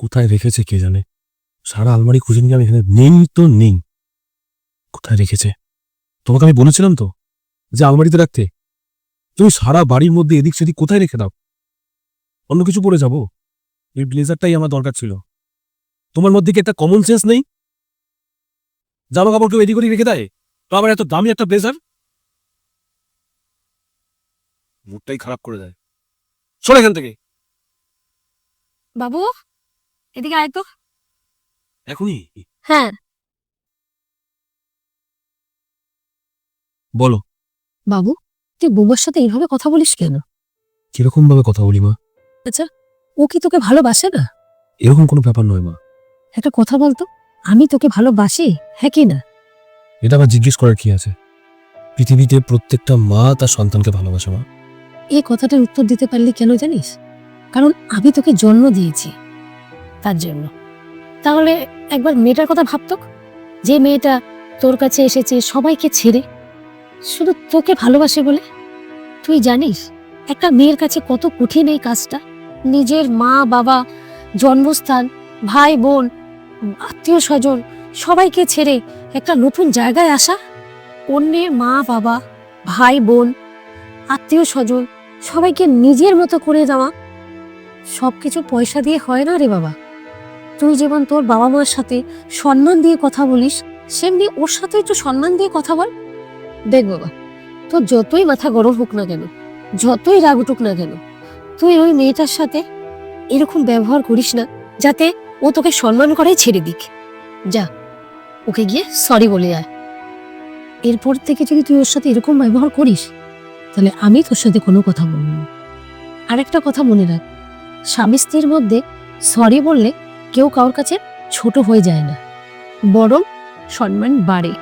কোথায় রেখেছে কে জানে। সারা আলমারি খুঁজে নিয়ে আমি এখানে নেই তো নেই। কোথায় রেখেছে? তোমাকে আমি বলেছিলাম তো যে আলমারিতে রাখতে। তুমি সারা বাড়ির মধ্যে এদিক সেদিক কোথায় রেখে দাও? অন্য কিছু পরে যাবো? এই ব্লেজারটাই আমার দরকার ছিল। তোমার মধ্যে কি একটা কমন সেন্স নেই? জামা কাপড় কেউ এদিক ওদিক রেখে দেয়? তো আবার এত দামি একটা ব্লেজার মুডটাই খারাপ করে দেয়। সরে এখান থেকে বাবু, এদিকে আয় তো। এখনই। হ্যাঁ। বলো। বাবু, তুই বৌমার সাথে এইভাবে কথা বলিস কেন? কিরকম ভাবে কথা বলি মা? আচ্ছা, ও কি তোকে ভালোবাসে না? এরকম কোনো ব্যাপার নয় মা। একটা কথা বলতো, আমি তোকে ভালোবাসি, হ্যাঁ কি না? এটা আবার জিজ্ঞেস করার কি আছে? পৃথিবীতে প্রত্যেকটা মা তার সন্তানকে ভালোবাসে মা। এই কথাটার উত্তর দিতে পারলি কেন জানিস? কারণ আমি তোকে জন্ম দিয়েছি, তার জন্য। তাহলে একবার মেয়েটার কথা ভাবতো, যে মেয়েটা তোর কাছে এসেছে সবাইকে ছেড়ে, শুধু তোকে ভালোবাসে বলে। তুই জানিস একটা মেয়ের কাছে কত কঠিন এই কাজটা? নিজের মা বাবা, জন্মস্থান, ভাই বোন, আত্মীয় স্বজন সবাইকে ছেড়ে একটা নতুন জায়গায় আসা। অন্যের মা বাবা, ভাই বোন, আত্মীয় স্বজন সবাইকে নিজের মতো করে দেওয়া। সবকিছু পয়সা দিয়ে হয় না রে বাবা। তুই যেমন তোর বাবা মার সাথে সম্মান দিয়ে কথা বলিস, সেমনি ওর সাথে একটু সম্মান দিয়ে কথা বল। দেখ বাবা, তোর যতই মাথা গরম হোক না কেন, যতই রাগ উঠুক না কেন, তুই ওই মেয়েটার সাথে এরকম ব্যবহার করিস না, যাতে ও তোকে সম্মান করাই ছেড়ে দিক। যা, ওকে গিয়ে সরি বলে আয়। এরপর থেকে যদি তুই ওর সাথে এরকম ব্যবহার করিস, তাহলে আমি তোর সাথে কোনো কথা বলবো না। আরেকটা কথা মনে রাখ, স্বামী স্ত্রীর মধ্যে সরি বললে কেউ কারোর কাছে ছোট হয়ে যায় না, বরং সম্মান বাড়ে।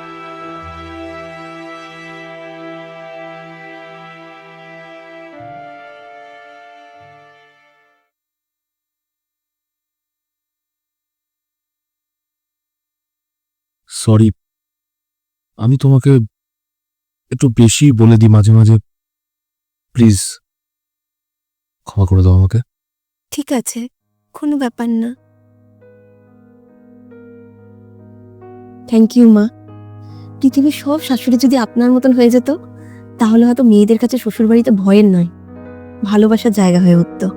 সরি, আমি তোমাকে একটু বেশি বলে দিই মাঝে মাঝে। প্লিজ ক্ষমা করে দাও আমাকে। ঠিক আছে, কোনো ব্যাপার না। থ্যাংক ইউ মা। পৃথিবীর সব শাশুড়ি যদি আপনার মতন হয়ে যেত, তাহলে হয়তো মেয়েদের কাছে শ্বশুরবাড়িতে ভয়ের নয়, ভালোবাসার জায়গা হয়ে উঠতো।